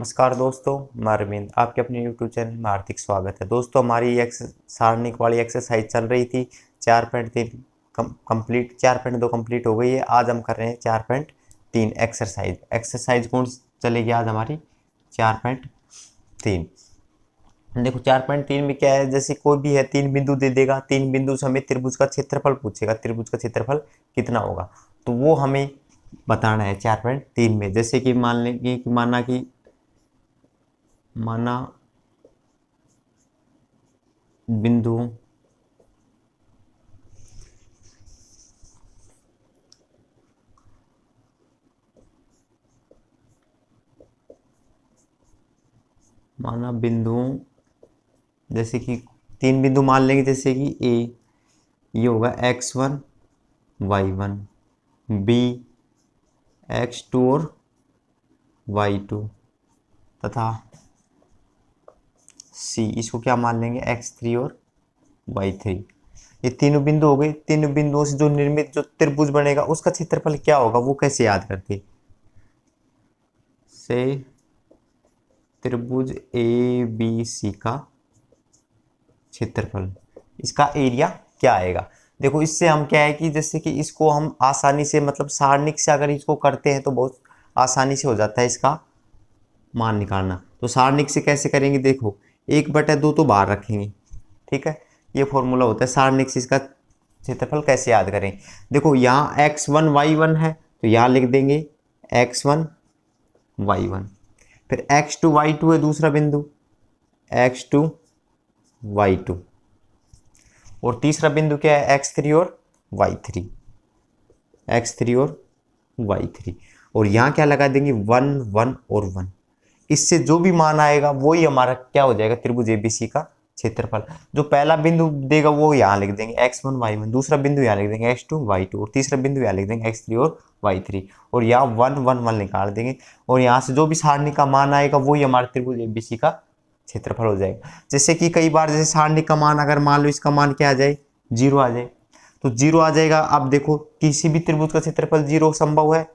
नमस्कार दोस्तों, मैं अरविंद आपके अपने यूट्यूब चैनल में हार्दिक स्वागत है। दोस्तों हमारी सारणिक वाली एक्सरसाइज चल रही थी 4.3 कंप्लीट 4.2 कंप्लीट हो गई है। आज हम कर रहे हैं 4.3 एक्सरसाइज कौन चलेगी आज हमारी 4.3। देखो 4.3 में क्या है, जैसे कोई भी है तीन बिंदु दे देगा, तीन बिंदु से हमें त्रिभुज का क्षेत्रफल पूछेगा, त्रिभुज का क्षेत्रफल कितना होगा तो वो हमें बताना है 4.3 में। जैसे कि मान लेंगे कि माना बिंदु जैसे कि तीन बिंदु मान लेंगे, जैसे कि ए ये होगा x1 y1, बी x2 और y2 तथा सी इसको क्या मान लेंगे x3 और y3। ये तीनों बिंदु हो गए। तीनों बिंदुओं से जो निर्मित जो त्रिभुज बनेगा उसका क्षेत्रफल क्या होगा वो कैसे याद करते, से त्रिभुज ए बी सी का क्षेत्रफल, इसका एरिया क्या आएगा। देखो इससे हम क्या है कि जैसे कि इसको हम आसानी से मतलब सारणिक से अगर इसको करते हैं तो बहुत आसानी से हो जाता है इसका मान निकालना। तो सारणिक से कैसे करेंगे, देखो 1/2 तो बाहर रखेंगे, ठीक है। ये फॉर्मूला होता है सारणिक से इसका क्षेत्रफल कैसे याद करें। देखो यहाँ x1 y1 है तो यहाँ लिख देंगे x1 y1, फिर x2 y2 है दूसरा बिंदु x2 y2, और तीसरा बिंदु क्या है x3 और y3, x3 और y3, और यहाँ क्या लगा देंगे 1 1 और 1। इससे जो भी मान आएगा वही हमारा क्या हो जाएगा त्रिभुज एबीसी का क्षेत्रफल। जो पहला बिंदु देगा वो यहाँ लिख देंगे x1 y1, दूसरा बिंदु यहाँ लिख देंगे x2 y2, और तीसरा बिंदु यहाँ लिख देंगे x3 और y3, और यहाँ 1 1 1 निकाल देंगे, और यहाँ से जो भी सारणी का मान आएगा वही हमारे त्रिभुज एबीसी का क्षेत्रफल हो जाएगा। जैसे कि कई बार जैसे सारणी का मान अगर मान लो इसका मान क्या आ जाए 0 आ जाए तो 0 आ जाएगा। अब देखो किसी भी त्रिभुज का क्षेत्रफल 0 संभव है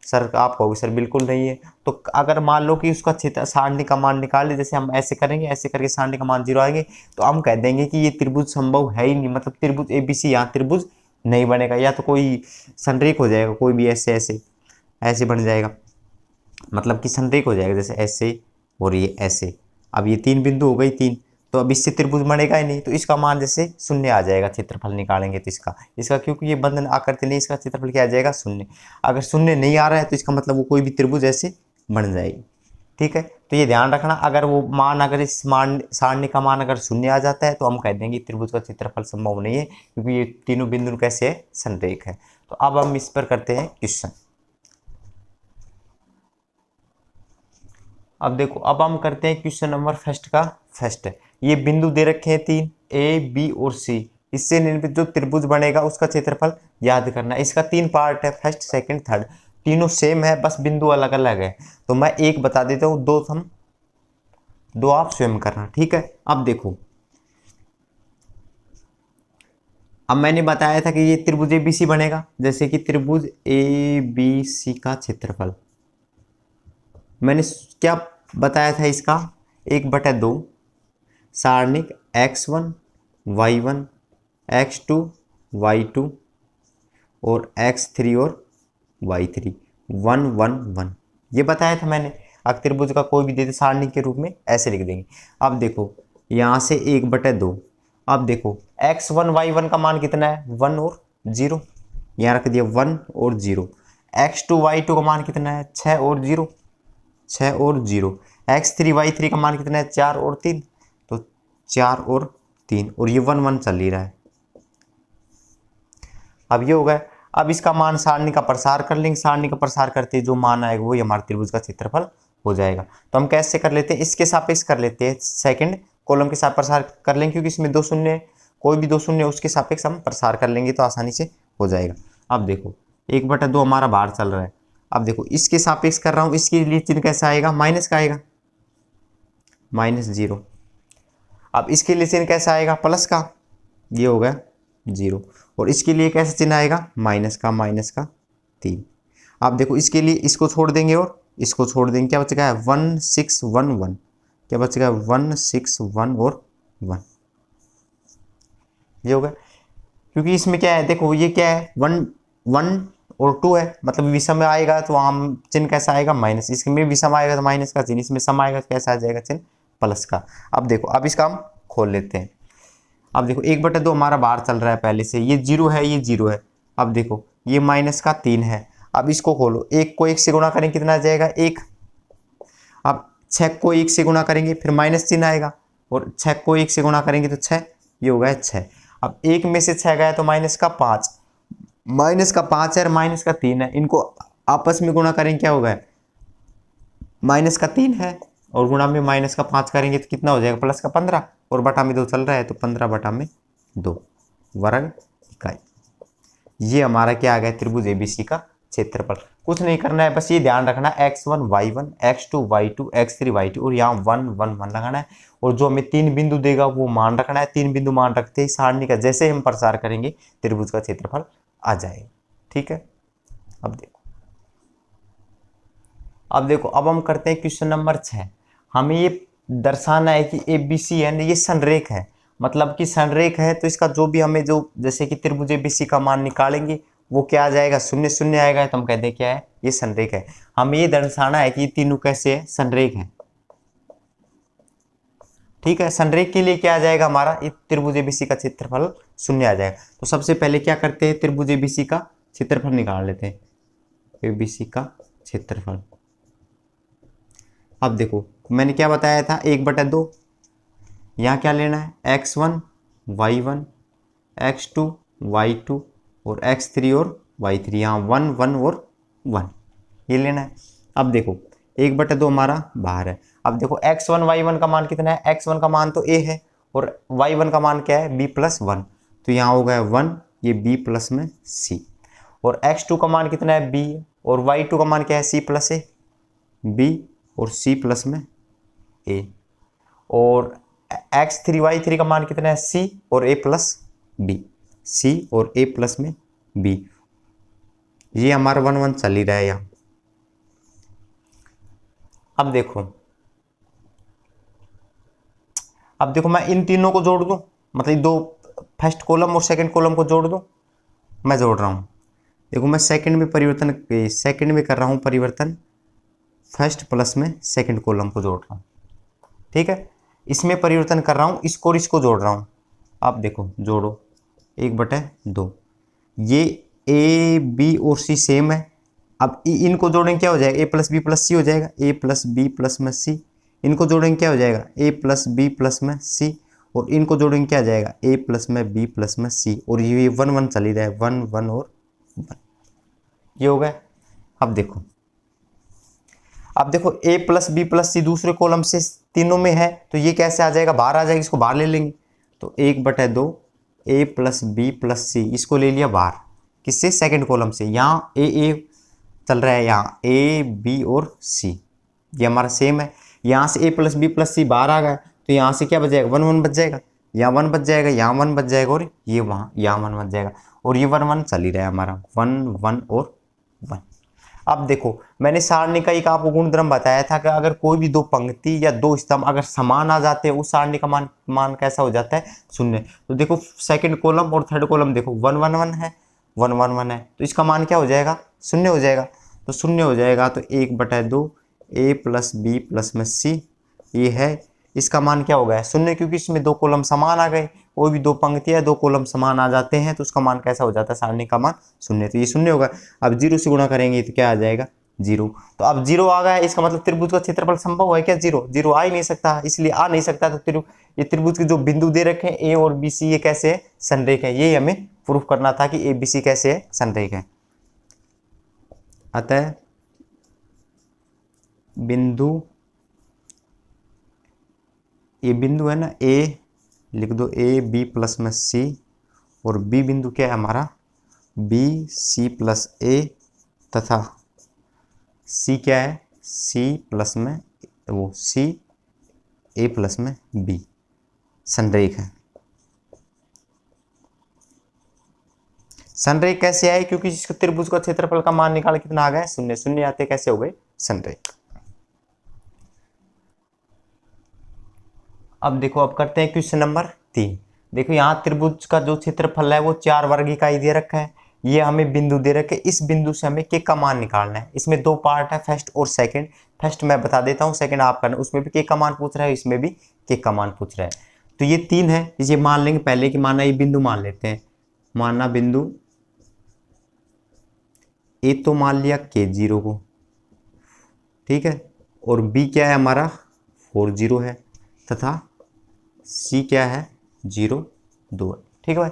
सर, आप कहोगे सर बिल्कुल नहीं है। तो अगर मान लो कि उसका क्षेत्र सारणी का मान निकाले, जैसे हम ऐसे करेंगे, ऐसे करके सारणी का मान 0 आएंगे तो हम कह देंगे कि ये त्रिभुज संभव है ही नहीं, मतलब त्रिभुज एबीसी यहाँ त्रिभुज नहीं बनेगा, या तो कोई संरेख हो जाएगा, कोई भी ऐसे ऐसे ऐसे बन जाएगा, मतलब कि संरेख हो जाएगा जैसे ऐसे और ये ऐसे। अब ये तीन बिंदु हो गई तीन, तो अब इससे त्रिभुज बनेगा ही नहीं, तो इसका मान जैसे शून्य आ जाएगा क्षेत्रफल निकालेंगे तो इसका क्योंकि ये बंधन आकृति नहीं, इसका क्षेत्रफल क्या आ जाएगा शून्य। अगर शून्य नहीं आ रहा है तो इसका मतलब वो कोई भी त्रिभुज ऐसे बन जाएगी, ठीक है। तो ये ध्यान रखना, अगर वो मान अगर इस मान सारणी का मान अगर शून्य आ जाता है तो हम कह देंगे त्रिभुज का क्षेत्रफल संभव नहीं है, क्योंकि ये तीनों बिंदु कैसे है संरेख है। तो अब हम इस पर करते हैं क्वेश्चन। अब देखो अब हम करते हैं क्वेश्चन नंबर फर्स्ट है। ये बिंदु दे रखे हैं तीन ए बी और सी, इससे निर्मित जो त्रिभुज बनेगा उसका क्षेत्रफल याद करना है। इसका तीन पार्ट है, फर्स्ट सेकंड थर्ड, तीनों सेम है बस बिंदु अलग अलग है। तो मैं एक बता देता हूँ, दो आप स्वयं करना, ठीक है। अब देखो अब मैंने बताया था कि ये त्रिभुज एबीसी बनेगा, जैसे कि त्रिभुज ए बी सी का क्षेत्रफल मैंने क्या बताया था, इसका 1/2 सारणिक x1 y1 x2 y2 और x3 और y3 1 1 1 ये बताया था मैंने। अब त्रिभुज का कोई भी देते सारणी के रूप में ऐसे लिख देंगे। अब देखो यहाँ से 1/2, अब देखो x1 y1 का मान कितना है 1 और 0, यहाँ रख दिया 1 और 0। x2 y2 का मान कितना है 6 और 0, 6 और 0। x3 y3 का मान कितना है 4 और 3, तो 4 और 3, और ये 1 1 चल ही रहा है। अब ये हो गया। अब इसका मान सारणी का प्रसार कर लेंगे, सारणी का प्रसार करते जो मान आएगा वही हमारे त्रिभुज का क्षेत्रफल हो जाएगा। तो हम कैसे कर लेते हैं, इसके सापेक्ष कर लेते हैं, सेकंड कॉलम के साथ प्रसार कर लेंगे, क्योंकि इसमें दो शून्य, कोई भी दो शून्य उसके सापेक्ष हम प्रसार कर लेंगे तो आसानी से हो जाएगा। अब देखो 1/2 हमारा बाहर चल रहा है। अब देखो इसके सापेक्ष कर रहा हूं, इसके लिए चिन्ह कैसा आएगा माइनस का आएगा, -0। अब इसके लिए चिन्ह कैसा आएगा प्लस का, ये हो गया 0, और इसके लिए कैसा चिन्ह आएगा माइनस का 3। अब देखो इसके लिए इसको छोड़ देंगे और इसको छोड़ देंगे, क्या बचेगा 1611, क्या बचेगा 161 और 1, ये होगा। क्योंकि इसमें क्या है देखो, ये क्या है 1 1 और 2 है, मतलब विषम में आएगा तो वहां चिन्ह कैसा आएगा माइनस, इसमें विषम आएगा तो माइनस का चिन्ह, इसमें सम आएगा तो कैसा आ जाएगा चिन्ह प्लस का। अब देखो, अब इसका हम खोल लेते हैं। अब देखो 1/2 हमारा बाहर चल रहा है पहले से, ये 0 है, ये 0 है। अब देखो ये माइनस का 3 है। अब इसको खोलो, 1 को 1 से गुणा करेंगे कितना आ जाएगा 1। अब 6 को 1 से गुणा करेंगे फिर माइनस चिन्ह आएगा, और 6 को 1 से गुणा करेंगे तो 6, ये हो गया 6। अब 1 में से 6 गया तो माइनस का 5, माइनस का 5 है और माइनस का 3 है, इनको आपस में गुणा करेंगे क्या होगा, माइनस का 3 है और गुणा में माइनस का 5 करेंगे तो कितना हो जाएगा प्लस का 15, और बटा में 2 चल रहा है तो 15/2 वर्ग इकाई। ये हमारा क्या आ गया त्रिभुज एबीसी का क्षेत्रफल। कुछ नहीं करना है, बस ये ध्यान रखना x1 y1 x2 y2 x3 y2 और यहाँ 1 1 1 लगाना है, और जो हमें 3 बिंदु देगा वो मान रखना है। 3 बिंदु मान रखते ही सारणी का जैसे हम प्रसार करेंगे त्रिभुज का क्षेत्रफल आ जाएगा। ठीक है, अब देखो अब हम करते हैं क्वेश्चन नंबर 6। हमें ये दर्शाना है कि एबीसी है ये संरेख है, मतलब कि संरेख है तो इसका जो भी हमें जो जैसे कि त्रिभुज एबीसी का मान निकालेंगे वो क्या आ जाएगा 0 0 आएगा, तो हम कहते हैं क्या है ये संरेख है। हमें ये दर्शाना है कि ये तीनों कैसे है संरेख है। ठीक है, संरेख के लिए क्या आ जाएगा हमारा ये त्रिभुज एबीसी का क्षेत्रफल 0 आ जाएगा। तो सबसे पहले क्या करते हैं त्रिभुज एबीसी का क्षेत्रफल निकाल लेते हैं, एबीसी का क्षेत्रफल। अब देखो मैंने क्या बताया था 1/2, यहाँ क्या लेना है x1 y1 x2 y2 और x3 और y3, यहाँ 1 1 और 1 ये लेना है। अब देखो 1/2 हमारा बाहर है। अब देखो x1 y1 का मान कितना है, x1 का मान तो a है और y1 का मान क्या है b+1, तो यहाँ हो गया 1, ये b+ में c, और x2 का मान कितना है b और y2 का मान क्या है c+a, b और c+ में a, और x3 y3 का मान कितना है c और a+b, c और a+ में b। ये हमारा 1 1 चल ही रहा है यहाँ। अब देखो मैं इन तीनों को जोड़ दूं, मतलब दो फर्स्ट कॉलम और सेकंड कॉलम को जोड़ दूं, मैं जोड़ रहा हूं। देखो मैं सेकंड में कर रहा हूं परिवर्तन, फर्स्ट प्लस में सेकंड कॉलम को जोड़ रहा हूं। ठीक है, इसमें परिवर्तन कर रहा हूं, इसको और इसको जोड़ रहा हूं। अब देखो जोड़ो 1/2, ये a b और c सेम है। अब इनको जोड़ेंगे क्या हो जाएगा a + b + c हो जाएगा, a + b + में c, इनको जोड़ेंगे क्या हो जाएगा a + b + में c, और इनको जोड़ेंगे क्या आ जाएगा a + में b + में c, और ये 1 1 चल ही रहा है 1 1 और 1, ये हो गया। अब देखो a + b + c दूसरे कॉलम से तीनों में है तो ये कैसे आ जाएगा बाहर आ जाएगा, इसको बाहर ले लेंगे। तो 1/2 a + b + c इसको ले लिया बाहर, किससे सेकंड कॉलम से। यहाँ a चल रहा है, यहाँ a b और c ये हमारा सेम है। यहाँ से a + b + c बाहर आ गया तो यहाँ से क्या बच जाएगा 1 1 बच जाएगा, यहाँ 1 बच जाएगा, यहाँ 1 बच जाएगा, और ये वहाँ यहाँ 1 बच जाएगा, और ये 1 1 चल ही रहा है हमारा 1 1 और 1। अब देखो मैंने सारणी का एक आपको गुणधर्म बताया था कि अगर कोई भी दो पंक्ति या दो स्तंभ अगर समान आ जाते हैं उस सारणी का मान कैसा हो जाता है 0। तो देखो सेकंड कॉलम और थर्ड कॉलम देखो 1 1 1 है, 1 1 1 है, तो इसका मान क्या हो जाएगा 0 हो जाएगा। तो 0 हो जाएगा तो 1/2 a + b + में c ये है, इसका मान क्या हो गया 0, क्योंकि इसमें दो कॉलम समान आ गए। कोई भी दो पंक्तियां दो कॉलम समान आ जाते हैं तो उसका मान कैसा हो जाता है सारणी का मान 0, तो ये 0 होगा। अब 0 से गुणा करेंगे तो क्या आ जाएगा 0, तो अब 0 आ गया, इसका मतलब त्रिभुज का क्षेत्रफल संभव है क्या 0 0 आ ही नहीं सकता, इसलिए आ नहीं सकता। तो ये त्रिभुज के जो बिंदु दे रखे हैं a और b c ये कैसे है संरेख है, ये हमें प्रूफ करना था कि a b c कैसे है संरेख है। अतः बिंदु ये बिंदु है ना a, लिख दो a b + में c, और b बिंदु क्या है हमारा b c + a, तथा c क्या है c + में वो c a + में b संरेख है। संरेख कैसे आए, क्योंकि इसको त्रिभुज का क्षेत्रफल का मान निकाल कितना आ गया 0 0 आते कैसे हो गए संरेखा। अब देखो, अब करते हैं क्वेश्चन नंबर 3। देखो यहाँ त्रिभुज का जो क्षेत्रफल है वो 4 वर्ग इकाई दे रखा है। ये हमें बिंदु दे रखे, इस बिंदु से हमें के का मान निकालना है। इसमें 2 पार्ट है, फर्स्ट और सेकंड। फर्स्ट मैं बता देता हूँ, सेकंड आप करना। उसमें भी के का मान पूछ रहा है, इसमें भी के का मान पूछ रहा है। तो ये 3 है, ये मान लेंगे पहले कि माना ये बिंदु मान लेते हैं। माना बिंदु ए तो मान लिया के 0 को, ठीक है, और बी क्या है हमारा 4 0 है, तथा सी क्या है 0 2 है। ठीक है भाई,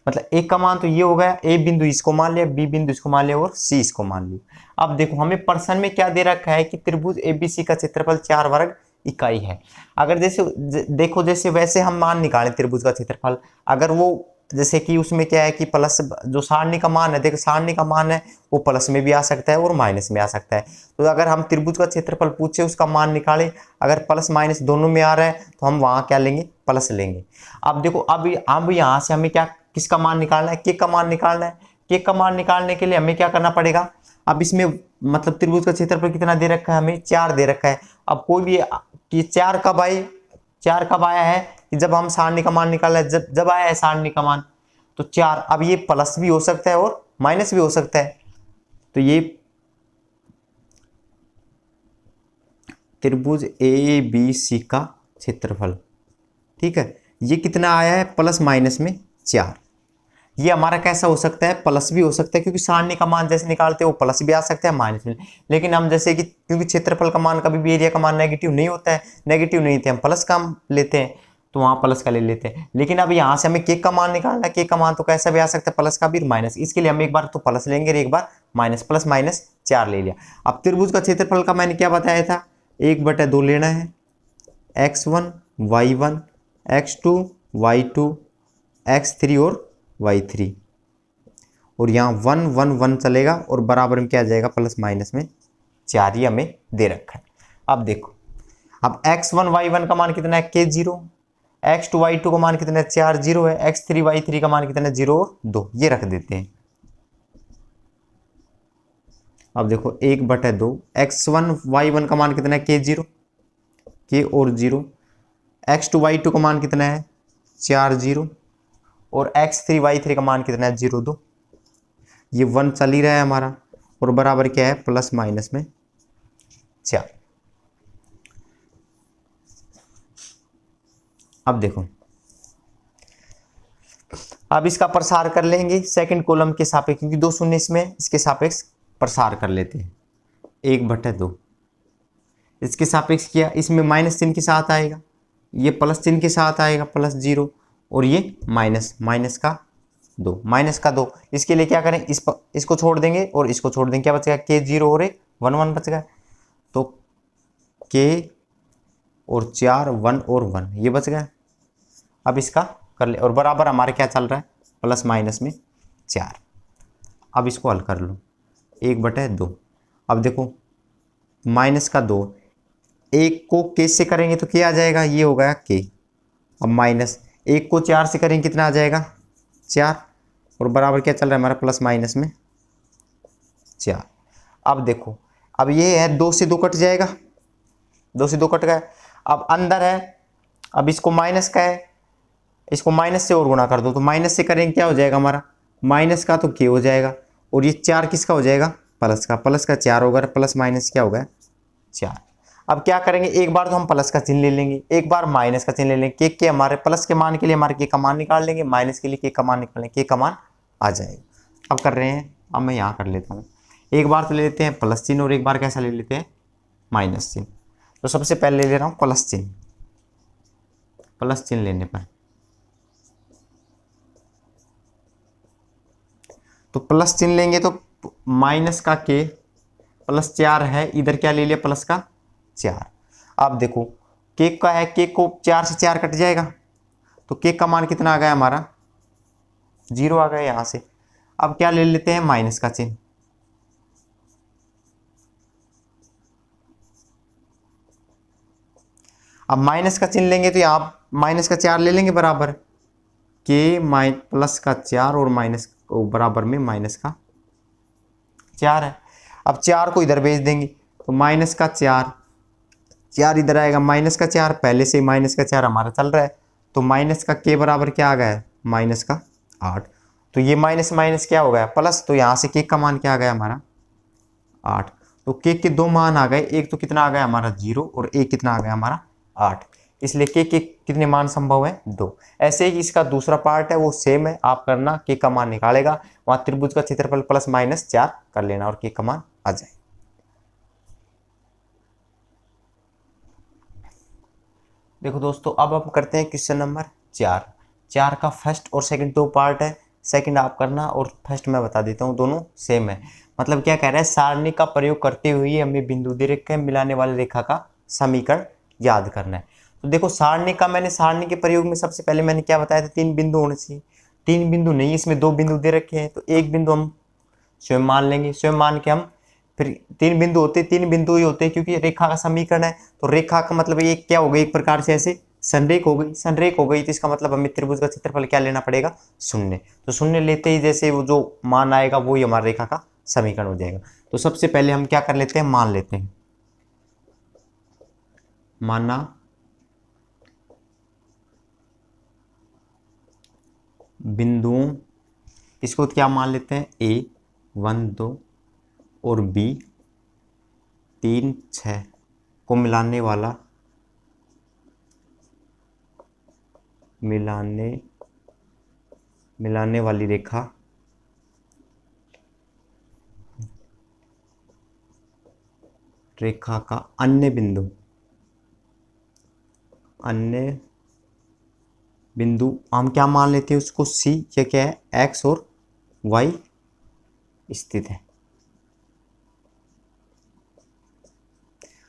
मतलब एक का मान तो ये हो गया, ए बिंदु इसको मान लिया, बी बिंदु इसको मान लिया और सी इसको मान लिया। अब देखो हमें प्रश्न में क्या दे रखा है कि त्रिभुज एबीसी का क्षेत्रफल 4 वर्ग इकाई है। अगर जैसे देखो, जैसे वैसे हम मान निकालें त्रिभुज का क्षेत्रफल, अगर वो जैसे कि उसमें क्या है कि प्लस जो सारणी का मान है, देखो सारणी का मान है वो प्लस में भी आ सकता है और माइनस में आ सकता है। तो अगर हम त्रिभुज का क्षेत्रफल पूछे, उसका मान निकालें, अगर प्लस माइनस दोनों में आ रहा है तो हम वहां क्या लेंगे, प्लस लेंगे। अब देखो, अब यहाँ से हमें क्या किसका मान निकालना है, के का मान निकालना है। के का मान निकालने के लिए हमें क्या करना पड़ेगा, अब इसमें मतलब त्रिभुज का क्षेत्रफल कितना दे रखा है, हमें 4 दे रखा है। अब कोई भी कि 4 कब आया है कि जब हम सारणी का मान निकाला है, जब आया है सारणी का मान तो 4। अब ये प्लस भी हो सकता है और माइनस भी हो सकता है। तो ये त्रिभुज ए बी सी का क्षेत्रफल, ठीक है, ये कितना आया है प्लस माइनस में 4। ये हमारा कैसा हो सकता है, प्लस भी हो सकता है, क्योंकि सारणी का मान जैसे निकालते हैं वो प्लस भी आ सकता है माइनस में। लेकिन हम जैसे कि क्योंकि क्षेत्रफल का मान कभी भी एरिया का मान नेगेटिव नहीं होता है, नेगेटिव नहीं थे हम प्लस का लेते हैं, तो वहां प्लस का ले लेते हैं। लेकिन अब यहाँ से हमें के का मान निकालना है, के का मान तो कैसा भी आ सकता है, प्लस का भी माइनस। इसके लिए हम एक बार तो प्लस लेंगे और एक बार माइनस, प्लस माइनस 4 ले लिया। अब त्रिभुज का क्षेत्रफल का मैंने क्या बताया था, 1/2 लेना है, x1 y1 x2 y2 x3 और y3, और यहाँ 1 1 1 चलेगा और बराबर में क्या आ जाएगा प्लस माइनस में 4, ये हमें दे रखा है। अब देखो, अब x1 y1 का मान कितना है k0, x2 y2 का मान कितना है 4 0 है, x3 y3 का मान कितना है 0 और 2, ये रख देते हैं। अब देखो 1/2, x1 y1 का मान कितना है k0, k और 0, x2 y2 का मान कितना है 4 0 और x3 y3 का मान कितना है 0 2, ये 1 चल ही रहा है हमारा, और बराबर क्या है प्लस माइनस में 4। अब देखो, अब इसका प्रसार कर लेंगे सेकंड कॉलम के सापेक्ष, क्योंकि 2 शून्य इसमें, इसके सापेक्ष प्रसार कर लेते हैं। 1/2 इसके सापेक्ष किया, इसमें माइनस चिन्ह के साथ आएगा, ये प्लस चिन्ह के साथ आएगा प्लस 0, और ये माइनस का 2। इसके लिए क्या करें, इसको छोड़ देंगे और इसको छोड़ देंगे, क्या बचेगा k0 और 1 1 बच गया, तो k और 4 1 और 1 ये बच गया। अब इसका कर ले, और बराबर हमारे क्या चल रहा है प्लस माइनस में 4। अब इसको हल कर लो, 1/2। अब देखो माइनस का 2, 1 को k से करेंगे तो क्या आ जाएगा, ये हो गया k। अब माइनस 1 को 4 से करेंगे कितना आ जाएगा 4, और बराबर क्या चल रहा है हमारा प्लस माइनस में 4। अब देखो, अब ये है 2 से 2 कट जाएगा, 2 से 2 कट गया। अब अंदर है, अब इसको माइनस का है, इसको माइनस से और गुणा कर दो, तो माइनस से करेंगे क्या हो जाएगा हमारा माइनस का तो k हो जाएगा, और ये 4 किसका हो जाएगा प्लस का 4 होगा, प्लस माइनस क्या होगा 4। अब क्या करेंगे, एक बार तो हम प्लस का चिन्ह ले लेंगे, एक बार माइनस का चिन्ह ले लेंगे। के हमारे प्लस के मान के लिए हमारे के का मान निकाल लेंगे, माइनस के लिए के का मान निकालेंगे, के का मान आ जाएगा। अब कर रहे हैं, अब मैं यहाँ कर लेता हूँ, एक बार तो ले लेते हैं प्लस चिन्ह और एक बार कैसा ले लेते हैं माइनस चिन्ह। तो सबसे पहले ले रहा हूँ प्लस चिन्ह, प्लस चिन्ह लेने पर तो प्लस चिन्ह लेंगे तो माइनस का के प्लस 4 है, इधर क्या ले लिया प्लस का 4। अब देखो के का है, के को 4 से 4 कट जाएगा, तो के का मान कितना आ गया हमारा 0 आ गया यहाँ से। अब क्या ले लेते हैं माइनस का चिन्ह, अब माइनस का चिन्ह लेंगे तो यहाँ माइनस का 4 ले लेंगे बराबर, के प्लस का 4 और माइनस बराबर में माइनस का 4 है। अब 4 को इधर भेज देंगे, तो माइनस का 4, 4 इधर आएगा, माइनस का 4, पहले से ही माइनस का 4 हमारा चल रहा है, तो माइनस का के बराबर क्या आ गया है, माइनस का 8। तो ये माइनस माइनस क्या हो गया, प्लस, तो यहाँ से के का मान क्या आ गया हमारा 8। तो के दो मान आ गए, एक तो कितना आ गया हमारा 0 और एक कितना आ गया हमारा 8, इसलिए के कितने मान संभव है 2। ऐसे ही इसका दूसरा पार्ट है वो सेम है, आप करना के का मान निकालेगा, वहां त्रिभुज का क्षेत्रफल प्लस माइनस 4 कर लेना और के का मान आ जाए। देखो दोस्तों, अब हम करते हैं क्वेश्चन नंबर 4 का फर्स्ट और सेकंड दो पार्ट है, सेकंड आप करना और फर्स्ट मैं बता देता हूँ, दोनों सेम है। मतलब क्या कह रहा है, सारणी का प्रयोग करते हुए हमें बिंदु दे रखे हैं, मिलाने वाली रेखा का समीकरण याद करना है। तो देखो सारणी का, मैंने सारणी के प्रयोग में सबसे पहले मैंने क्या बताया था, 3 बिंदु होने चाहिए। 3 बिंदु नहीं, इसमें 2 बिंदु दे रखे हैं, तो एक बिंदु हम स्वयं मान लेंगे, स्वयं मान के हम फिर 3 बिंदु होते, 3 बिंदु ही होते हैं क्योंकि रेखा का समीकरण है। तो रेखा का मतलब ये क्या हो गई, एक प्रकार से ऐसे संरेख हो गई, संरेख हो गई, तो इसका मतलब हमें त्रिभुज का क्षेत्रफल क्या लेना पड़ेगा, 0। तो 0 लेते ही जैसे वो जो मान आएगा वो ही हमारा रेखा का समीकरण हो जाएगा। तो सबसे पहले हम क्या कर लेते हैं, मान लेते हैं, माना बिंदुओं, इसको क्या मान लेते हैं, A 1 2 और B 3 6 को मिलाने वाली रेखा का अन्य बिंदु हम क्या मान लेते हैं उसको C, ये क्या है X और Y स्थित है।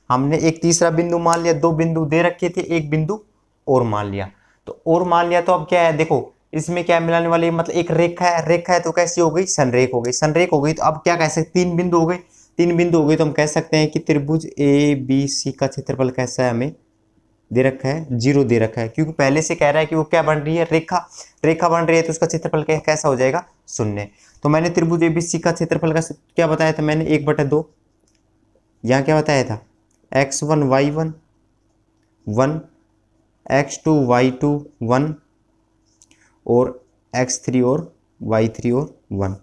हमने एक तीसरा बिंदु मान लिया, 2 बिंदु दे रखे थे, एक बिंदु और मान लिया, तो और मान लिया, तो अब क्या है, देखो इसमें क्या मिलाने वाली, मतलब एक रेखा है तो कैसी हो गई, संरेख हो गई, संरेख हो गई, तो अब क्या कह सकते, 3 बिंदु हो गए, 3 बिंदु हो गए, तो हम कह सकते हैं कि त्रिभुज ABC का क्षेत्रफल कैसा है, हमें दे रखा है 0 दे रखा है, क्योंकि पहले से कह रहा है कि वो क्या बन रही है, रेखा बन रही है, तो उसका क्षेत्रफल कैसा हो जाएगा, 0। तो मैंने त्रिभुज ABC का क्षेत्रफल का क्या बताया था मैंने, 1/2, यहाँ क्या बताया था, x1 y1 1, x2 y2 1 और x3 और y3 और 1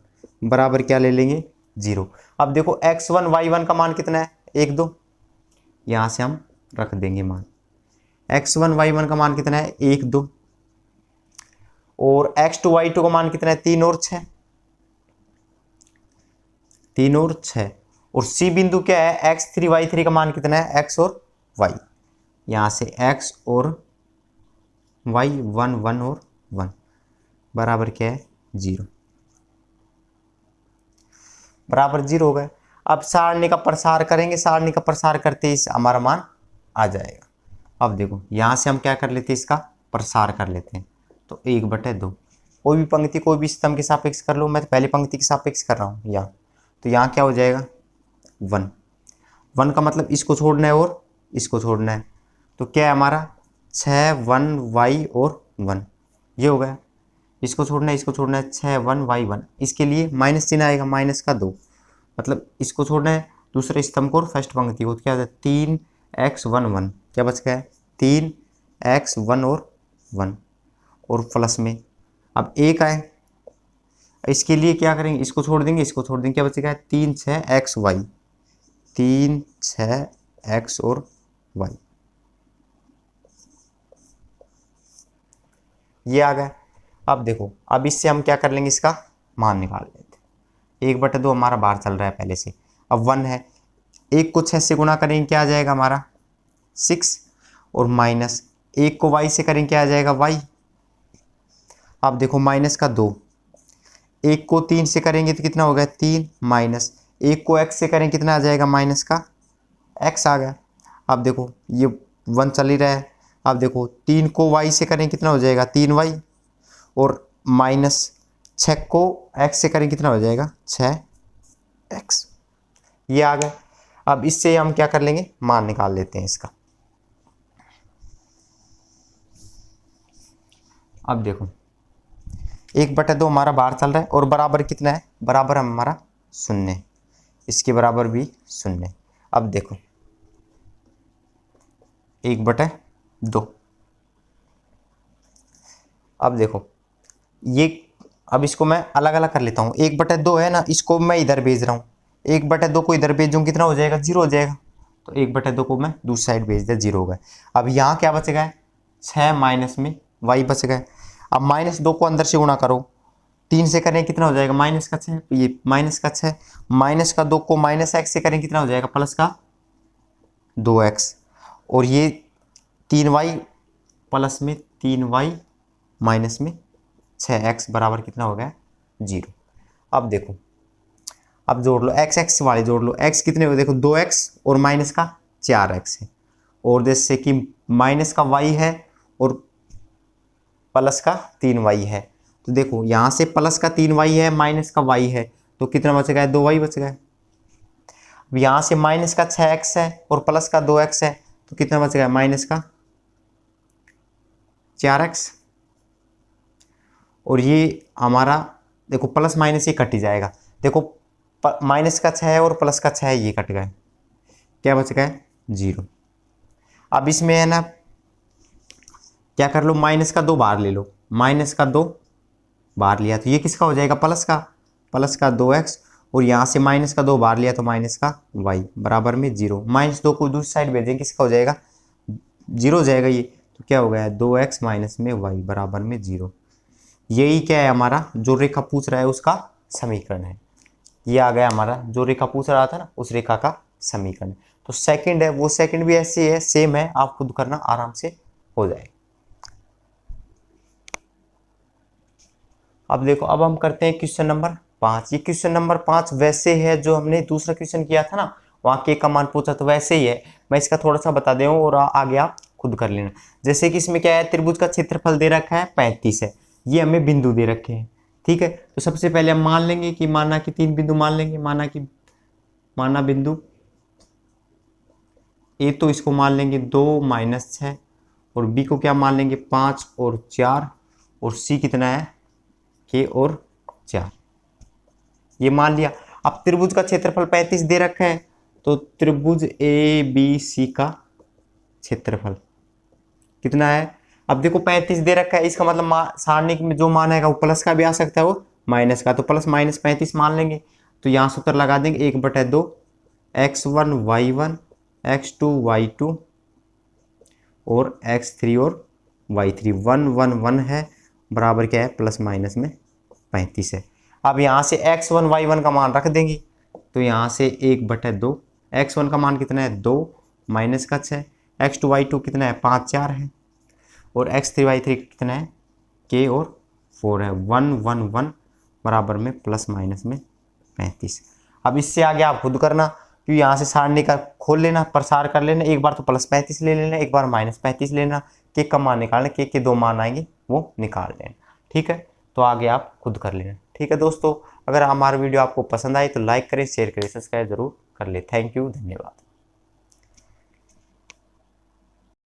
बराबर क्या ले लेंगे 0। अब देखो x1 y1 का मान कितना है, 1 2, यहाँ से हम रख देंगे मान, x1 y1 का मान कितना है 1 2, और x2 y2 का मान कितना है 3 और 6, 3 और 6, और C बिंदु क्या है, x3 y3 का मान कितना है, x और y, यहाँ से x और y 1 1 और 1 बराबर क्या है 0, बराबर 0 हो गए। अब सारणी का प्रसार करेंगे, सारणी का प्रसार करते ही हमारा मान आ जाएगा। अब देखो यहाँ से हम क्या कर लेते हैं, इसका प्रसार कर लेते हैं, तो 1/2, कोई भी पंक्ति कोई भी स्तंभ के सापेक्ष कर लो, मैं तो पहली पंक्ति के सापेक्ष कर रहा हूँ यहाँ, तो यहाँ क्या हो जाएगा 1 1 का मतलब इसको छोड़ना है और इसको छोड़ना है, तो क्या है हमारा 6 1 y और 1, ये हो गया, इसको छोड़ना है इसको छोड़ना है, 6 1 y 1, इसके लिए माइनस चिन्ह आएगा, माइनस का 2, मतलब इसको छोड़ना है दूसरे स्तंभ को और फर्स्ट पंक्ति को, तो क्या होता है 3x 1 1, क्या बच गया है 3x 1 और 1 और प्लस में अब 1 आए, इसके लिए क्या करेंगे, इसको छोड़ देंगे इसको छोड़ देंगे, क्या बचेगा 3 6 x y, 3 6 x और y, ये आ गया। अब देखो, अब इससे हम क्या कर लेंगे, इसका मान निकाल लेते हैं, 1/2 हमारा बाहर चल रहा है पहले से, अब 1 है, 1 को 6 से गुना करेंगे क्या आ जाएगा हमारा 6, और माइनस 1 को y से करेंगे क्या आ जाएगा y, अब देखो माइनस का 2, 1 को 3 से करेंगे तो कितना हो गया 3, माइनस 1 को x से करेंगे कितना आ जाएगा, माइनस का x आ गया। अब देखो ये 1 चल ही रहा है, अब देखो 3 को y से करें कितना हो जाएगा 3y, और माइनस 6 को x से करें कितना हो जाएगा 6x, ये आ गया। अब इससे हम क्या कर लेंगे, मान निकाल लेते हैं इसका। अब देखो 1/2 हमारा बाहर चल रहा है और बराबर कितना है, बराबर हमारा 0, इसके बराबर भी 0। अब देखो 1/2। अब देखो ये, अब इसको मैं अलग अलग कर लेता हूँ। 1/2 है ना, इसको मैं इधर भेज रहा हूँ, 1/2 को इधर भेजूँ कितना हो जाएगा, 0 हो जाएगा। तो 1/2 को मैं दूसरी साइड भेज दिया, 0 हो गया। अब यहाँ क्या बच गया, 6 माइनस में y बच गए। अब -2 को अंदर से गुणा करो, 3 से करें कितना हो जाएगा, -6, ये -6, -2 को -x से करें कितना हो जाएगा, +2x, और ये 3y प्लस में 3y माइनस में 6x बराबर कितना हो गया, 0। अब देखो, अब जोड़ लो, x वाले जोड़ लो, x कितने हो, देखो 2x और माइनस का 4x है, और जैसे कि माइनस का y है और प्लस का 3y है। तो देखो यहाँ से प्लस का 3y है, माइनस का y है, तो कितना बच गया, 2y बच गया। अब यहाँ से माइनस का 6x है और प्लस का 2x है, तो कितना बच गया, माइनस का 4x। और ये हमारा देखो प्लस माइनस ये कट ही जाएगा। देखो माइनस का 6 है और प्लस का 6 है, ये कट गए, क्या बच गया, 0। अब इसमें है ना क्या कर लो, माइनस का 2 बाहर ले लो, माइनस का 2 बाहर लिया तो ये किसका हो जाएगा, प्लस का 2x, और यहाँ से माइनस का 2 बाहर लिया तो माइनस का y बराबर में 0। -2 को दूसरी साइड भेजें, किसका हो जाएगा, 0 हो जाएगा ये। तो क्या हो गया, 2x माइनस में y बराबर में 0। यही क्या है हमारा, जो रेखा पूछ रहा है उसका समीकरण है। ये आ गया हमारा, जो रेखा पूछ रहा था ना उस रेखा का समीकरण। तो सेकंड है, वो सेकंड भी ऐसे है, सेम है, आप खुद करना, आराम से हो जाएगा। अब देखो, अब हम करते हैं क्वेश्चन नंबर 5। ये क्वेश्चन नंबर 5 वैसे है जो हमने दूसरा क्वेश्चन किया था ना, वहाँ के का मान पूछा, तो वैसे ही है। मैं इसका थोड़ा सा बता दूँ और आगे आप खुद कर लेना। जैसे कि इसमें क्या है, त्रिभुज का क्षेत्रफल दे रखा है 35 है, ये हमें बिंदु दे रखे हैं, ठीक है। तो सबसे पहले हम मान लेंगे कि माना कि 3 बिंदु मान लेंगे, माना बिंदु ए, तो इसको मान लेंगे 2 - 6, और बी को क्या मान लेंगे, 5 और 4, और सी कितना है, k और 4, ये मान लिया। अब त्रिभुज का क्षेत्रफल 35 दे रखा है, तो त्रिभुज ABC का क्षेत्रफल कितना है। अब देखो 35 दे रखा है, इसका मतलब सारणी में जो मान आएगा वो प्लस का भी आ सकता है, वो माइनस का, तो प्लस माइनस 35 मान लेंगे। तो यहाँ सूत्र लगा देंगे, 1/2 x1 y1 x2 y2 और x3 और y3, 1 1 1 है, बराबर क्या है, प्लस माइनस में 35 है। अब यहाँ से x1 y1 का मान रख देंगे, तो यहाँ से 1/2, x1 का मान कितना है, 2 माइनस का 6, x2 y2 कितना है, 5 4 है, और x3 y3 कितना है, k और 4 है, 1 1 1 बराबर में प्लस माइनस में 35। अब इससे आगे आप खुद करना, क्योंकि यहाँ से सारणी का खोल लेना, प्रसार कर लेना, एक बार तो प्लस 35 ले लेना, एक बार माइनस 35 लेना, के का मान निकालना, के 2 मान आएंगे वो निकाल लेना, ठीक है। तो आगे आप खुद कर लेना, ठीक है दोस्तों। अगर हमारा वीडियो आपको पसंद आए तो लाइक करें, शेयर करें, सब्सक्राइब जरूर कर ले। थैंक यू, धन्यवाद।